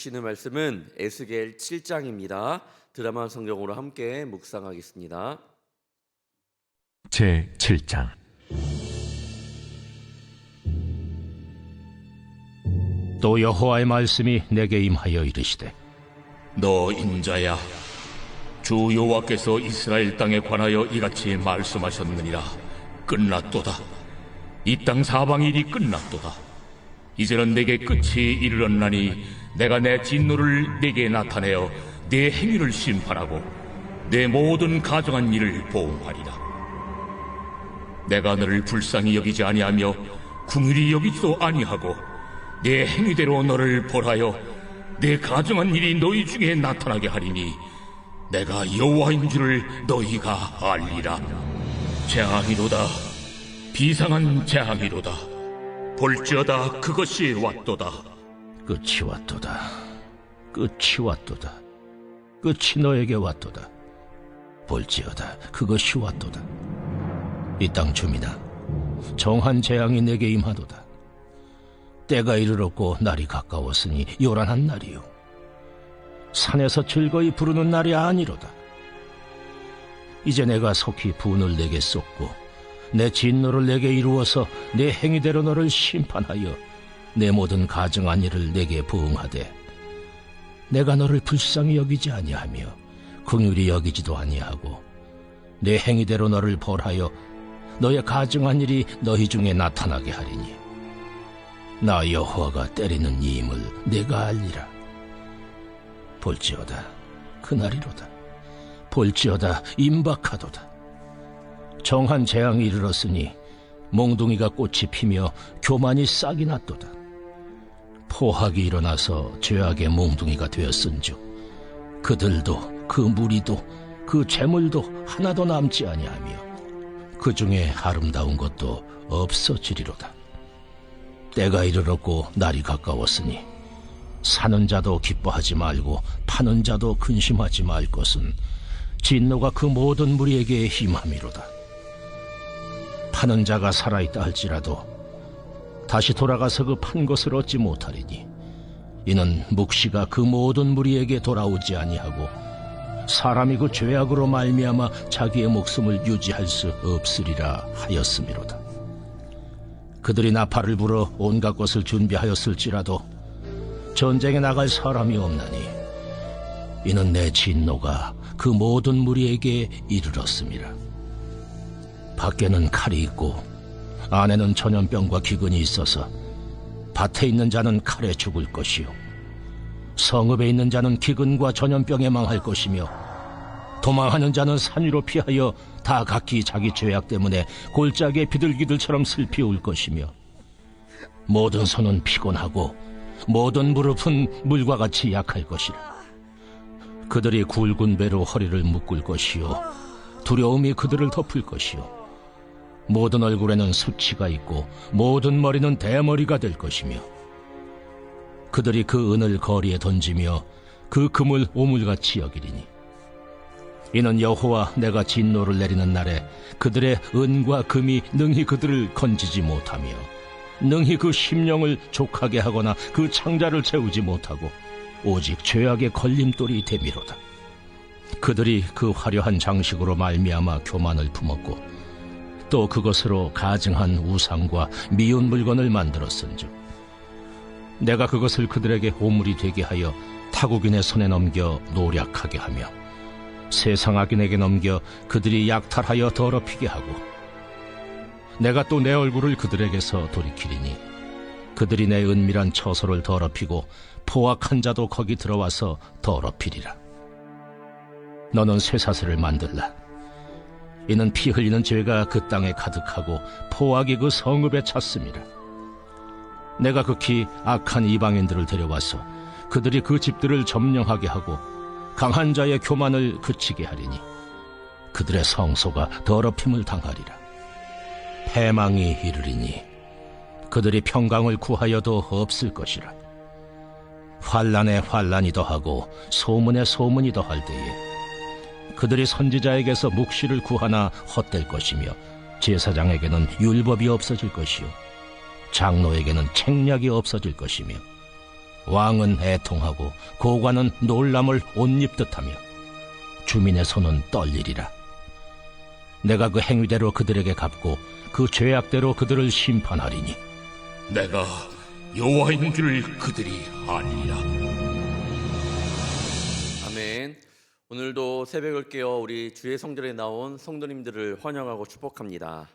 주시는 말씀은 에스겔 7장입니다. 드라마 성경으로 함께 묵상하겠습니다. 제 7장. 또 여호와의 말씀이 내게 임하여 이르시되, 너 인자야, 주 여호와께서 이스라엘 땅에 관하여 이같이 말씀하셨느니라. 끝났도다. 이 땅 사방 일이 끝났도다. 이제는 내게 끝이 이르렀나니 내가 내 진노를 내게 나타내어 내 행위를 심판하고 내 모든 가정한 일을 보응하리라. 내가 너를 불쌍히 여기지 아니하며 궁휼히 여기지도 아니하고 내 행위대로 너를 벌하여 내 가정한 일이 너희 중에 나타나게 하리니 내가 여호와인 줄을 너희가 알리라. 재앙이로다. 비상한 재앙이로다. 볼지어다. 그것이 왔도다. 끝이 왔도다. 끝이 왔도다. 끝이 너에게 왔도다. 볼지어다. 그것이 왔도다. 이 땅 주민아, 정한 재앙이 내게 임하도다. 때가 이르렀고 날이 가까웠으니 요란한 날이요, 산에서 즐거이 부르는 날이 아니로다. 이제 내가 속히 분을 내게 쏟고 내 진노를 내게 이루어서 내 행위대로 너를 심판하여 내 모든 가정한 일을 내게 부응하되, 내가 너를 불쌍히 여기지 아니하며 긍휼히 여기지도 아니하고 내 행위대로 너를 벌하여 너의 가정한 일이 너희 중에 나타나게 하리니 나 여호와가 때리는 이임을 내가 알리라. 볼지어다. 그날이로다. 볼지어다. 임박하도다. 정한 재앙이 이르렀으니 몽둥이가 꽃이 피며 교만이 싹이 났도다. 포악이 일어나서 죄악의 몽둥이가 되었은즉 그들도 그 무리도 그 재물도 하나도 남지 아니하며 그 중에 아름다운 것도 없어지리로다. 때가 이르렀고 날이 가까웠으니 사는 자도 기뻐하지 말고 파는 자도 근심하지 말 것은 진노가 그 모든 무리에게 임함이로다. 파는 자가 살아있다 할지라도 다시 돌아가서 그 판 것을 얻지 못하리니 이는 묵시가 그 모든 무리에게 돌아오지 아니하고 사람이 그 죄악으로 말미암아 자기의 목숨을 유지할 수 없으리라 하였음이로다. 그들이 나팔을 불어 온갖 것을 준비하였을지라도 전쟁에 나갈 사람이 없나니 이는 내 진노가 그 모든 무리에게 이르렀음이라. 밖에는 칼이 있고 안에는 전염병과 기근이 있어서 밭에 있는 자는 칼에 죽을 것이요 성읍에 있는 자는 기근과 전염병에 망할 것이며 도망하는 자는 산 위로 피하여 다 각기 자기 죄악 때문에 골짜기에 비둘기들처럼 슬피 울 것이며 모든 손은 피곤하고 모든 무릎은 물과 같이 약할 것이라. 그들이 굵은 배로 허리를 묶을 것이요 두려움이 그들을 덮을 것이요 모든 얼굴에는 수치가 있고 모든 머리는 대머리가 될 것이며 그들이 그 은을 거리에 던지며 그 금을 오물같이 여기리니 이는 여호와 내가 진노를 내리는 날에 그들의 은과 금이 능히 그들을 건지지 못하며 능히 그 심령을 족하게 하거나 그 창자를 채우지 못하고 오직 죄악의 걸림돌이 되미로다. 그들이 그 화려한 장식으로 말미암아 교만을 품었고 또 그것으로 가증한 우상과 미운 물건을 만들었은즉 내가 그것을 그들에게 오물이 되게 하여 타국인의 손에 넘겨 노략하게 하며 세상 악인에게 넘겨 그들이 약탈하여 더럽히게 하고 내가 또 내 얼굴을 그들에게서 돌이키리니 그들이 내 은밀한 처소를 더럽히고 포악한 자도 거기 들어와서 더럽히리라. 너는 쇠사슬을 만들라. 이는 피 흘리는 죄가 그 땅에 가득하고 포악이 그 성읍에 찼음이라. 내가 극히 악한 이방인들을 데려와서 그들이 그 집들을 점령하게 하고 강한 자의 교만을 그치게 하리니 그들의 성소가 더럽힘을 당하리라. 패망이 이르리니 그들이 평강을 구하여도 없을 것이라. 환난에 환난이 더하고 소문에 소문이 더할 때에 그들이 선지자에게서 묵시를 구하나 헛될 것이며 제사장에게는 율법이 없어질 것이요 장로에게는 책략이 없어질 것이며 왕은 애통하고 고관은 놀람을 옷 입듯하며 주민의 손은 떨리리라. 내가 그 행위대로 그들에게 갚고 그 죄악대로 그들을 심판하리니 내가 여호와인 줄을 그들이 아니라. 아멘. 오늘도 새벽을 깨어 우리 주의 성전에 나온 성도님들을 환영하고 축복합니다.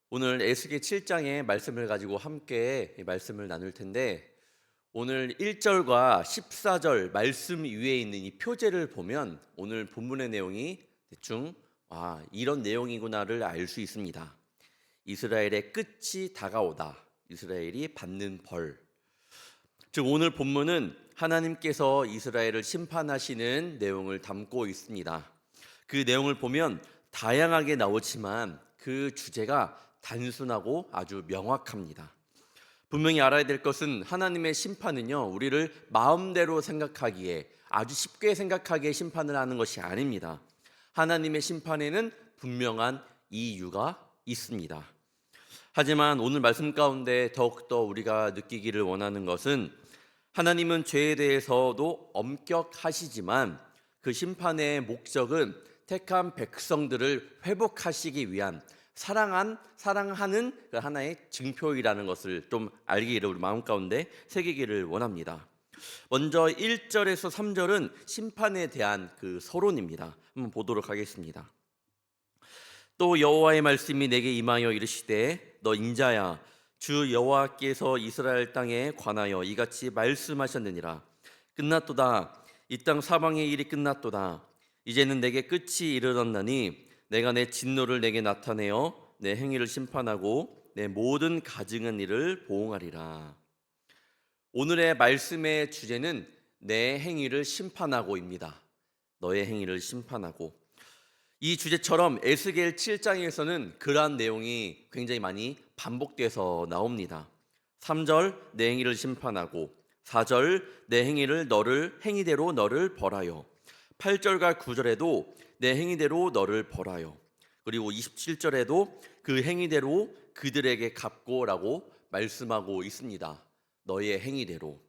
오늘 에스겔 7장의 말씀을 가지고 함께 말씀을 나눌 텐데, 오늘 1절과 14절 말씀 위에 있는 이 표제를 보면 오늘 본문의 내용이 대충 이런 내용이구나를 알 수 있습니다. 이스라엘의 끝이 다가오다. 이스라엘이 받는 벌. 즉 오늘 본문은 하나님께서 이스라엘을 심판하시는 내용을 담고 있습니다. 그 내용을 보면 다양하게 나오지만 그 주제가 단순하고 아주 명확합니다. 분명히 알아야 될 것은 하나님의 심판은요, 우리를 마음대로 생각하기에, 아주 쉽게 생각하기에 심판을 하는 것이 아닙니다. 하나님의 심판에는 분명한 이유가 있습니다. 하지만 오늘 말씀 가운데 더욱더 우리가 느끼기를 원하는 것은, 하나님은 죄에 대해서도 엄격하시지만 그 심판의 목적은 택한 백성들을 회복하시기 위한 사랑하는 그 하나의 증표이라는 것을 좀 알기를 우리 마음 가운데 새기기를 원합니다. 먼저 1절에서 3절은 심판에 대한 그 서론입니다. 한번 보도록 하겠습니다. 또 여호와의 말씀이 내게 임하여 이르시되 너 인자야, 주 여호와께서 이스라엘 땅에 관하여 이같이 말씀하셨느니라. 끝났도다. 이 땅 사방의 일이 끝났도다. 이제는 내게 끝이 이르렀나니 내가 내 진노를 내게 나타내어 내 행위를 심판하고 내 모든 가증한 일을 보응하리라. 오늘의 말씀의 주제는 내 행위를 심판하고입니다. 너의 행위를 심판하고. 이 주제처럼 에스겔 7장에서는 그러한 내용이 굉장히 많이 반복돼서 나옵니다. 3절 내 행위를 심판하고, 4절 내 행위대로 너를 벌하여, 8절과 9절에도 내 행위대로 너를 벌하여, 그리고 27절에도 그 행위대로 그들에게 갚고라고 말씀하고 있습니다. 너의 행위대로.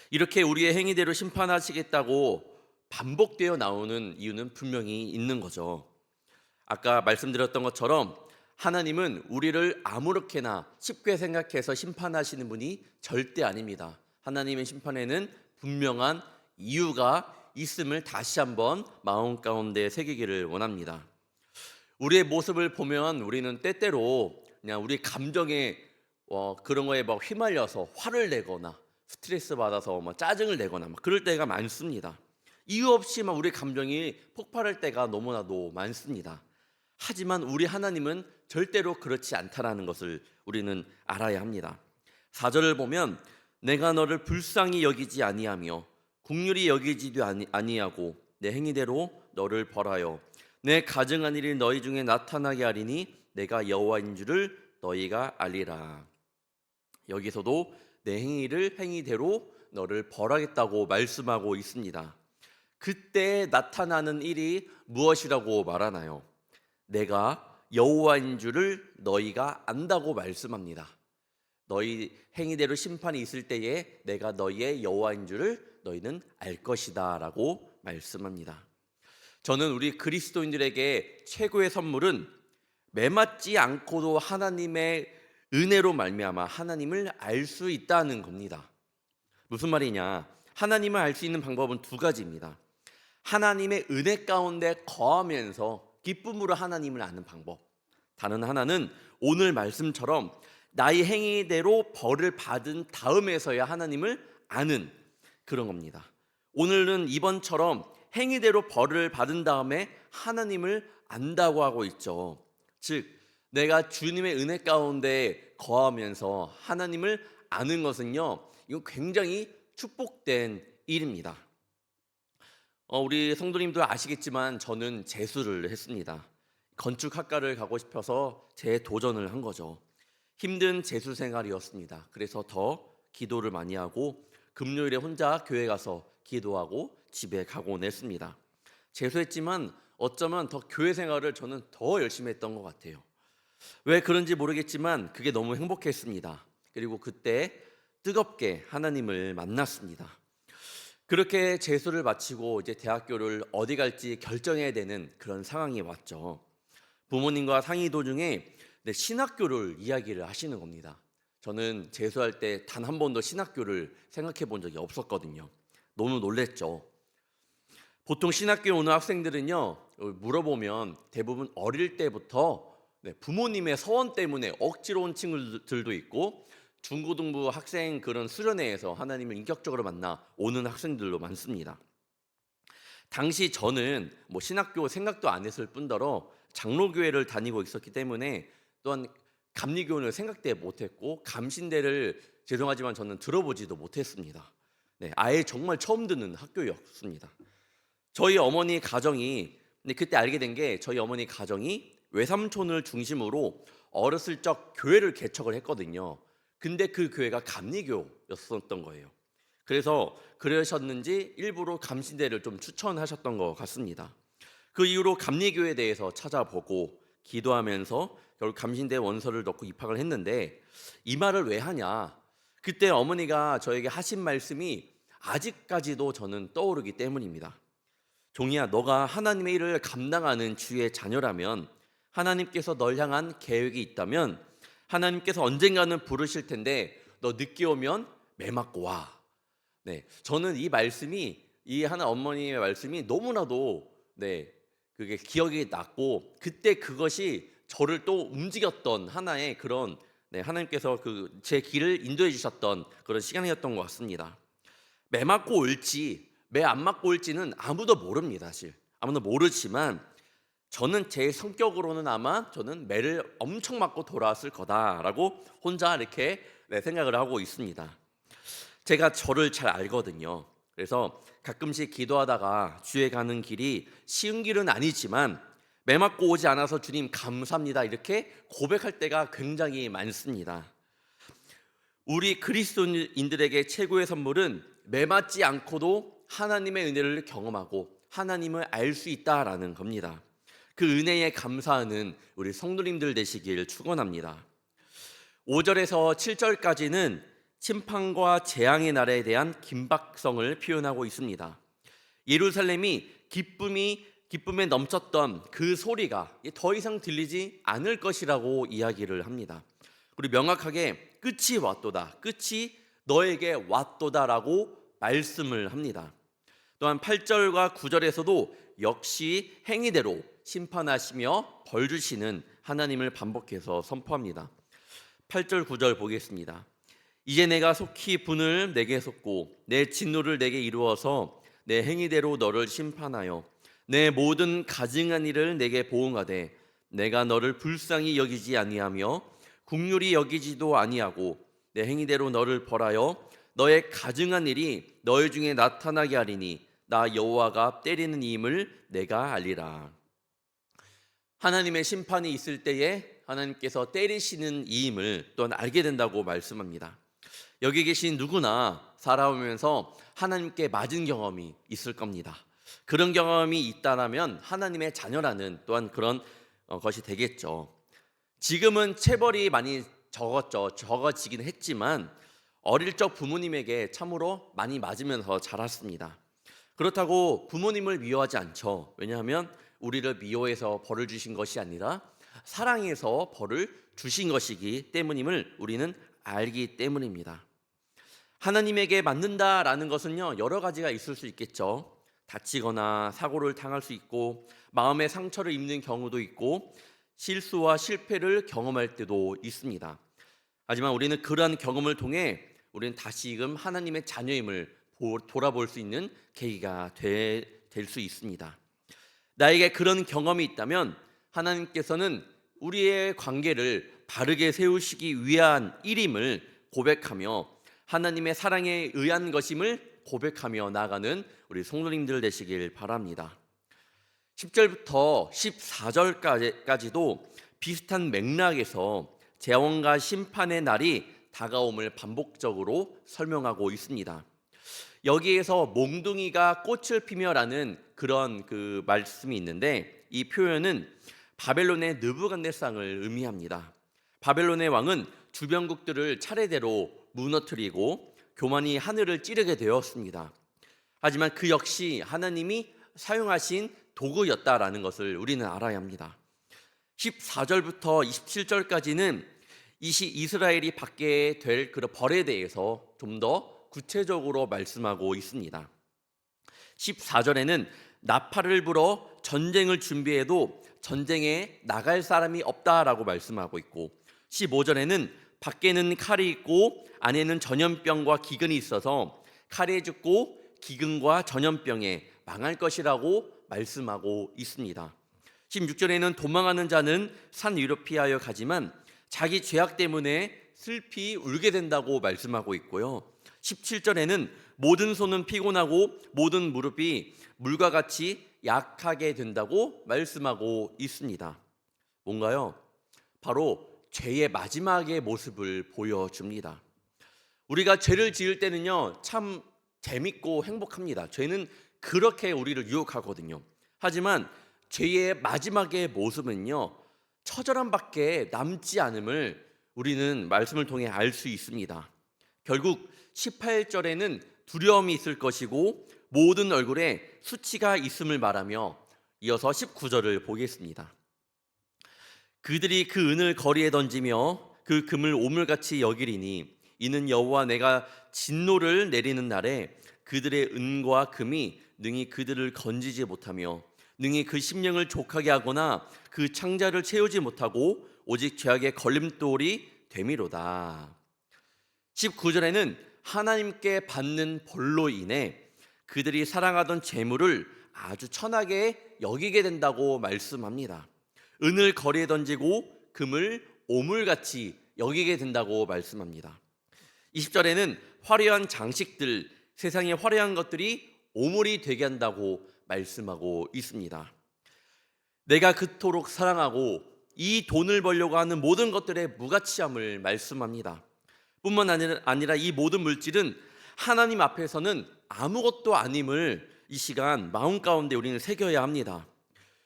이렇게 우리의 행위대로 심판하시겠다고 반복되어 나오는 이유는 분명히 있는 거죠. 아까 말씀드렸던 것처럼 하나님은 우리를 아무렇게나 쉽게 생각해서 심판하시는 분이 절대 아닙니다. 하나님의 심판에는 분명한 이유가 있음을 다시 한번 마음 가운데 새기기를 원합니다. 우리의 모습을 보면 우리는 때때로 그냥 우리 감정에 그런 거에 막 휘말려서 화를 내거나 스트레스 받아서 짜증을 내거나 그럴 때가 많습니다. 이유 없이 우리 감정이 폭발할 때가 너무나도 많습니다. 하지만 우리 하나님은 절대로 그렇지 않다라는 것을 우리는 알아야 합니다. 4절을 보면 내가 너를 불쌍히 여기지 아니하며 긍휼히 여기지도 아니하고 내 행위대로 너를 벌하여 내 가증한 일이 너희 중에 나타나게 하리니 내가 여호와인 줄을 너희가 알리라. 여기서도 내 행위대로 너를 벌하겠다고 말씀하고 있습니다. 그때 나타나는 일이 무엇이라고 말하나요? 내가 여호와인 줄을 너희가 안다고 말씀합니다. 너희 행위대로 심판이 있을 때에 내가 너희의 여호와인 줄을 너희는 알 것이다 라고 말씀합니다. 저는 우리 그리스도인들에게 최고의 선물은 매맞지 않고도 하나님의 은혜로 말미암아 하나님을 알 수 있다는 겁니다. 무슨 말이냐? 하나님을 알 수 있는 방법은 두 가지입니다. 하나님의 은혜 가운데 거하면서 기쁨으로 하나님을 아는 방법. 다른 하나는 오늘 말씀처럼 나의 행위대로 벌을 받은 다음에서야 하나님을 아는 그런 겁니다. 오늘은 이번처럼 행위대로 벌을 받은 다음에 하나님을 안다고 하고 있죠. 즉 내가 주님의 은혜 가운데 거하면서 하나님을 아는 것은요, 이거 굉장히 축복된 일입니다. 우리 성도님들 아시겠지만 저는 재수를 했습니다. 건축학과를 가고 싶어서 재도전을 한 거죠. 힘든 재수 생활이었습니다. 그래서 더 기도를 많이 하고 금요일에 혼자 교회 가서 기도하고 집에 가곤 했습니다. 재수했지만 어쩌면 더 교회 생활을 저는 더 열심히 했던 것 같아요. 왜 그런지 모르겠지만 그게 너무 행복했습니다. 그리고 그때 뜨겁게 하나님을 만났습니다. 그렇게 재수를 마치고 이제 대학교를 어디 갈지 결정해야 되는 그런 상황이 왔죠. 부모님과 상의 도중에 신학교를 이야기를 하시는 겁니다. 저는 재수할 때 단 한 번도 신학교를 생각해 본 적이 없었거든요. 너무 놀랬죠. 보통 신학교에 오는 학생들은요, 물어보면 대부분 어릴 때부터 부모님의 서원 때문에 억지로 온 친구들도 있고, 중고등부 학생 그런 수련회에서 하나님을 인격적으로 만나 오는 학생들도 많습니다. 당시 저는 신학교 생각도 안 했을 뿐더러 장로교회를 다니고 있었기 때문에 또한 감리교훈을 생각도 못했고, 감신대를 죄송하지만 저는 들어보지도 못했습니다. 아예 정말 처음 듣는 학교였습니다. 저희 어머니 가정이, 그때 알게 된 게, 저희 어머니 가정이 외삼촌을 중심으로 어렸을 적 교회를 개척을 했거든요. 근데 그 교회가 감리교였었던 거예요. 그래서 그러셨는지 일부러 감신대를 좀 추천하셨던 것 같습니다. 그 이후로 감리교회에 대해서 찾아보고 기도하면서 결국 감신대 원서를 넣고 입학을 했는데, 이 말을 왜 하냐, 그때 어머니가 저에게 하신 말씀이 아직까지도 저는 떠오르기 때문입니다. 종이야, 너가 하나님의 일을 감당하는 주의 자녀라면, 하나님께서 널 향한 계획이 있다면 하나님께서 언젠가는 부르실 텐데 너 늦게 오면 매 맞고 와. 저는 이 말씀이, 이 하나 어머니의 말씀이 너무나도 그게 기억이 났고, 그때 그것이 저를 또 움직였던 하나의 그런 하나님께서 제 길을 인도해 주셨던 그런 시간이었던 것 같습니다. 매 맞고 올지 매 안 맞고 올지는 아무도 모릅니다. 사실 아무도 모르지만 저는 제 성격으로는 아마 저는 매를 엄청 맞고 돌아왔을 거다라고 혼자 이렇게 생각을 하고 있습니다. 제가 저를 잘 알거든요. 그래서 가끔씩 기도하다가 주에 가는 길이 쉬운 길은 아니지만 매 맞고 오지 않아서 주님 감사합니다 이렇게 고백할 때가 굉장히 많습니다. 우리 그리스도인들에게 최고의 선물은 매 맞지 않고도 하나님의 은혜를 경험하고 하나님을 알 수 있다라는 겁니다. 그 은혜에 감사하는 우리 성도님들 되시길 축원합니다. 5절에서 7절까지는 심판과 재앙의 날에 대한 긴박성을 표현하고 있습니다. 예루살렘이 기쁨에 넘쳤던 그 소리가 더 이상 들리지 않을 것이라고 이야기를 합니다. 그리고 명확하게 끝이 왔도다, 끝이 너에게 왔도다라고 말씀을 합니다. 또한 8절과 9절에서도 역시 행위대로 심판하시며 벌 주시는 하나님을 반복해서 선포합니다. 8절 9절 보겠습니다. 이제 내가 속히 분을 내게 쏟고 내 진노를 내게 이루어서 내 행위대로 너를 심판하여 내 모든 가증한 일을 내게 보응하되 내가 너를 불쌍히 여기지 아니하며 긍휼히 여기지도 아니하고 내 행위대로 너를 벌하여 너의 가증한 일이 너희 중에 나타나게 하리니 나 여호와가 때리는 이임을 내가 알리라. 하나님의 심판이 있을 때에 하나님께서 때리시는 이임을 또한 알게 된다고 말씀합니다. 여기 계신 누구나 살아오면서 하나님께 맞은 경험이 있을 겁니다. 그런 경험이 있다라면 하나님의 자녀라는 또한 그런 것이 되겠죠. 지금은 체벌이 많이 적어지긴 했지만 어릴 적 부모님에게 참으로 많이 맞으면서 자랐습니다. 그렇다고 부모님을 미워하지 않죠. 왜냐하면 우리를 미워해서 벌을 주신 것이 아니라 사랑해서 벌을 주신 것이기 때문임을 우리는 알기 때문입니다. 하나님에게 맞는다라는 것은요, 여러 가지가 있을 수 있겠죠. 다치거나 사고를 당할 수 있고 마음의 상처를 입는 경우도 있고 실수와 실패를 경험할 때도 있습니다. 하지만 우리는 그러한 경험을 통해 우리는 다시금 하나님의 자녀임을 돌아볼 수 있는 계기가 될 수 있습니다. 나에게 그런 경험이 있다면 하나님께서는 우리의 관계를 바르게 세우시기 위한 일임을 고백하며 하나님의 사랑에 의한 것임을 고백하며 나아가는 우리 성도님들 되시길 바랍니다. 10절부터 14절까지도 비슷한 맥락에서 재앙과 심판의 날이 다가옴을 반복적으로 설명하고 있습니다. 여기에서 몽둥이가 꽃을 피며라는 그런 말씀이 있는데, 이 표현은 바벨론의 느부갓네살을 의미합니다. 바벨론의 왕은 주변국들을 차례대로 무너뜨리고 교만이 하늘을 찌르게 되었습니다. 하지만 그 역시 하나님이 사용하신 도구였다라는 것을 우리는 알아야 합니다. 14절부터 27절까지는 이스라엘이 받게 될 그런 벌에 대해서 좀 더 구체적으로 말씀하고 있습니다. 14절에는 나팔을 불어 전쟁을 준비해도 전쟁에 나갈 사람이 없다라고 말씀하고 있고, 15절에는 밖에는 칼이 있고 안에는 전염병과 기근이 있어서 칼에 죽고 기근과 전염병에 망할 것이라고 말씀하고 있습니다. 16절에는 도망하는 자는 산 위로 피하여 가지만 자기 죄악 때문에 슬피 울게 된다고 말씀하고 있고요. 17절에는 모든 손은 피곤하고 모든 무릎이 물과 같이 약하게 된다고 말씀하고 있습니다. 뭔가요? 바로 죄의 마지막의 모습을 보여줍니다. 우리가 죄를 지을 때는요, 참 재밌고 행복합니다. 죄는 그렇게 우리를 유혹하거든요. 하지만 죄의 마지막의 모습은요, 처절함밖에 남지 않음을 우리는 말씀을 통해 알 수 있습니다. 결국 18절에는 두려움이 있을 것이고 모든 얼굴에 수치가 있음을 말하며 이어서 19절을 보겠습니다. 그들이 그 은을 거리에 던지며 그 금을 오물같이 여기리니 이는 여호와 내가 진노를 내리는 날에 그들의 은과 금이 능히 그들을 건지지 못하며 능히 그 심령을 족하게 하거나 그 창자를 채우지 못하고 오직 죄악의 걸림돌이 되미로다. 19절에는 하나님께 받는 벌로 인해 그들이 사랑하던 재물을 아주 천하게 여기게 된다고 말씀합니다. 은을 거리에 던지고 금을 오물같이 여기게 된다고 말씀합니다. 20절에는 화려한 장식들, 세상의 화려한 것들이 오물이 되게 한다고 말씀하고 있습니다. 내가 그토록 사랑하고 이 돈을 벌려고 하는 모든 것들의 무가치함을 말씀합니다. 뿐만 아니라 이 모든 물질은 하나님 앞에서는 아무것도 아님을 이 시간 마음 가운데 우리는 새겨야 합니다.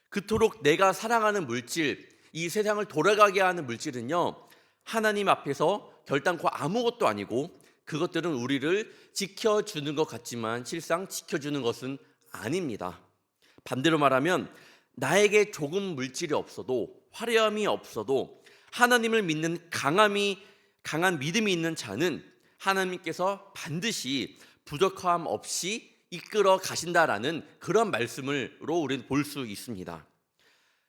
그토록 내가 사랑하는 물질, 이 세상을 돌아가게 하는 물질은요, 하나님 앞에서 결단코 아무것도 아니고 그것들은 우리를 지켜주는 것 같지만 실상 지켜주는 것은 아닙니다. 반대로 말하면 나에게 조금 물질이 없어도, 화려함이 없어도 하나님을 믿는 강한 믿음이 있는 자는 하나님께서 반드시 부족함 없이 이끌어 가신다라는 그런 말씀으로 우리는 볼 수 있습니다.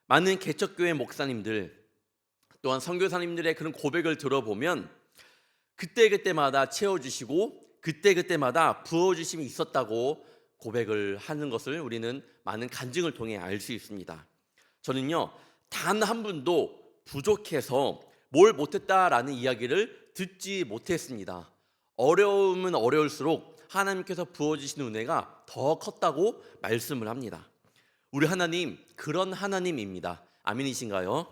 많은 개척교회 목사님들 또한 선교사님들의 그런 고백을 들어보면 그때그때마다 채워주시고 그때그때마다 부어주심이 있었다고 고백을 하는 것을 우리는 많은 간증을 통해 알 수 있습니다. 저는요, 단 한 분도 부족해서 뭘 못했다라는 이야기를 듣지 못했습니다. 어려움은 어려울수록 하나님께서 부어주시는 은혜가 더 컸다고 말씀을 합니다. 우리 하나님 그런 하나님입니다. 아멘이신가요?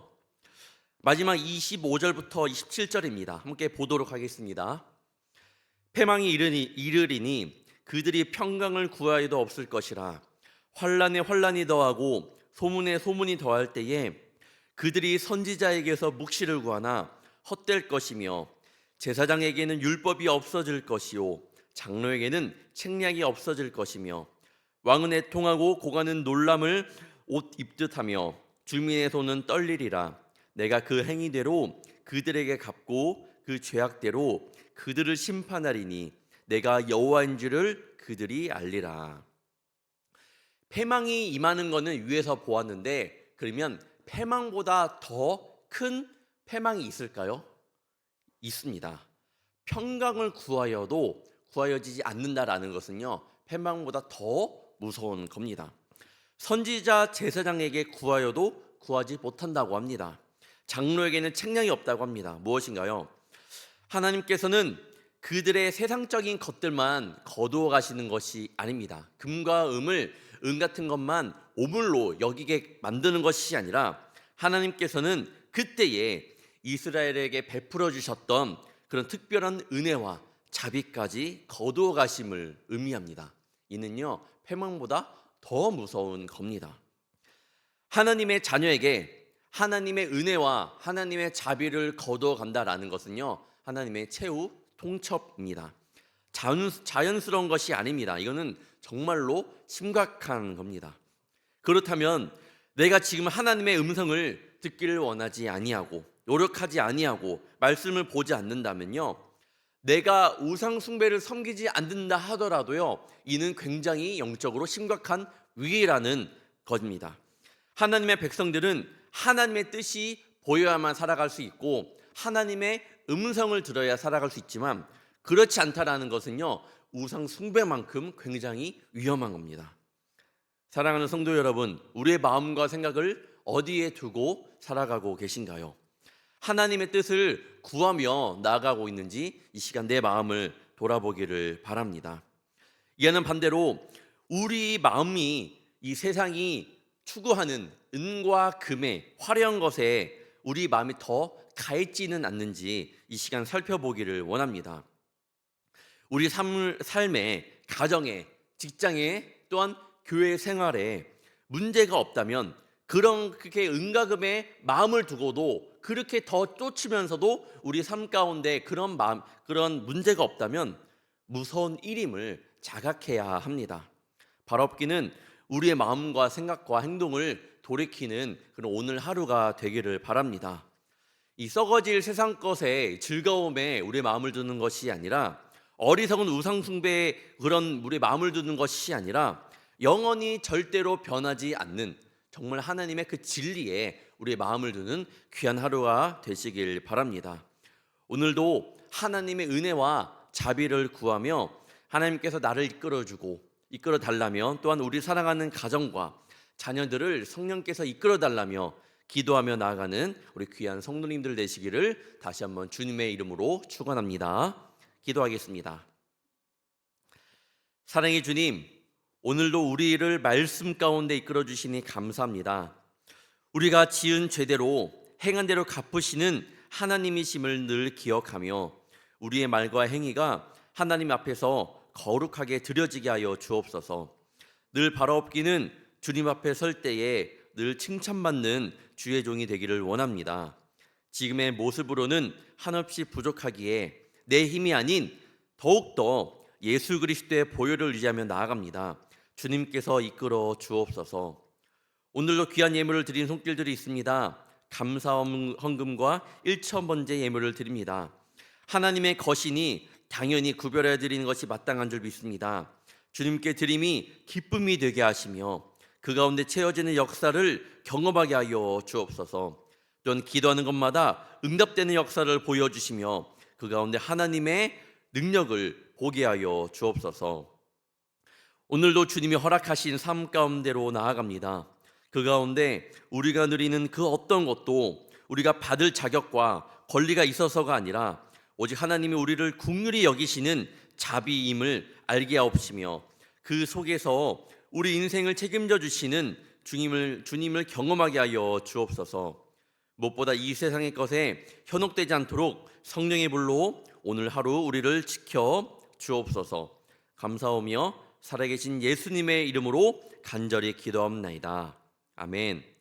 마지막 25절부터 27절입니다. 함께 보도록 하겠습니다. 패망이 이르리니 그들이 평강을 구하여도 없을 것이라. 환난에 환난이 더하고 소문에 소문이 더할 때에 그들이 선지자에게서 묵시를 구하나 헛될 것이며 제사장에게는 율법이 없어질 것이요 장로에게는 책략이 없어질 것이며 왕은 애통하고 고관은 놀람을 옷 입듯하며 주민의 손은 떨리리라. 내가 그 행위대로 그들에게 갚고 그 죄악대로 그들을 심판하리니 내가 여호와인 줄을 그들이 알리라. 패망이 임하는 것은 위에서 보았는데 그러면 패망보다 더 큰 패망이 있을까요? 있습니다. 평강을 구하여도 구하여지지 않는다라는 것은요, 패망보다 더 무서운 겁니다. 선지자 제사장에게 구하여도 구하지 못한다고 합니다. 장로에게는 책량이 없다고 합니다. 무엇인가요? 하나님께서는 그들의 세상적인 것들만 거두어 가시는 것이 아닙니다. 금과 은 같은 것만 오물로 여기게 만드는 것이 아니라 하나님께서는 그때에 이스라엘에게 베풀어 주셨던 그런 특별한 은혜와 자비까지 거두어 가심을 의미합니다. 이는요, 패망보다 더 무서운 겁니다. 하나님의 자녀에게 하나님의 은혜와 하나님의 자비를 거두어 간다라는 것은요, 하나님의 최후 통첩입니다. 자연스러운 것이 아닙니다. 이거는 정말로 심각한 겁니다. 그렇다면 내가 지금 하나님의 음성을 듣기를 원하지 아니하고 노력하지 아니하고 말씀을 보지 않는다면요, 내가 우상 숭배를 섬기지 않는다 하더라도요, 이는 굉장히 영적으로 심각한 위기라는 것입니다. 하나님의 백성들은 하나님의 뜻이 보여야만 살아갈 수 있고 하나님의 음성을 들어야 살아갈 수 있지만, 그렇지 않다라는 것은요, 우상 숭배만큼 굉장히 위험한 겁니다. 사랑하는 성도 여러분, 우리의 마음과 생각을 어디에 두고 살아가고 계신가요? 하나님의 뜻을 구하며 나아가고 있는지 이 시간 내 마음을 돌아보기를 바랍니다. 이와는 반대로 우리 마음이 이 세상이 추구하는 은과 금의 화려한 것에 우리 마음이 더 가 있지는 않는지 이 시간 살펴보기를 원합니다. 우리 삶에, 가정에, 직장에, 또한 교회 생활에 문제가 없다면, 그렇게 은과 금에 마음을 두고도 그렇게 더 쫓으면서도 우리 삶 가운데 그런 문제가 없다면 무서운 일임을 자각해야 합니다. 바라옵기는 우리의 마음과 생각과 행동을 돌이키는 그런 오늘 하루가 되기를 바랍니다. 이 썩어질 세상 것의 즐거움에 우리의 마음을 두는 것이 아니라, 어리석은 우상 숭배에 그런 우리의 마음을 두는 것이 아니라, 영원히 절대로 변하지 않는 정말 하나님의 그 진리에 우리의 마음을 두는 귀한 하루가 되시길 바랍니다. 오늘도 하나님의 은혜와 자비를 구하며 하나님께서 나를 이끌어 달라며, 또한 우리 사랑하는 가정과 자녀들을 성령께서 이끌어 달라며 기도하며 나아가는 우리 귀한 성도님들 되시기를 다시 한번 주님의 이름으로 축원합니다. 기도하겠습니다. 사랑의 주님, 오늘도 우리를 말씀 가운데 이끌어 주시니 감사합니다. 우리가 지은 죄대로 행한 대로 갚으시는 하나님이심을 늘 기억하며 우리의 말과 행위가 하나님 앞에서 거룩하게 드려지게 하여 주옵소서. 늘 바라옵기는 주님 앞에 설 때에 늘 칭찬받는 주의 종이 되기를 원합니다. 지금의 모습으로는 한없이 부족하기에 내 힘이 아닌 더욱더 예수 그리스도의 보혈을 의지하며 나아갑니다. 주님께서 이끌어 주옵소서. 오늘도 귀한 예물을 드린 손길들이 있습니다. 감사 헌금과 1,000번째 예물을 드립니다. 하나님의 거신이 당연히 구별해 드리는 것이 마땅한 줄 믿습니다. 주님께 드림이 기쁨이 되게 하시며 그 가운데 채워지는 역사를 경험하게 하여 주옵소서. 또한 기도하는 것마다 응답되는 역사를 보여주시며 그 가운데 하나님의 능력을 보게 하여 주옵소서. 오늘도 주님이 허락하신 삶 가운데로 나아갑니다. 그 가운데 우리가 누리는 그 어떤 것도 우리가 받을 자격과 권리가 있어서가 아니라 오직 하나님이 우리를 긍휼히 여기시는 자비임을 알게 하옵시며 그 속에서 우리 인생을 책임져 주시는 주님을 경험하게 하여 주옵소서. 무엇보다 이 세상의 것에 현혹되지 않도록 성령의 불로 오늘 하루 우리를 지켜 주옵소서. 감사하며 살아계신 예수님의 이름으로 간절히 기도합나이다. 아멘.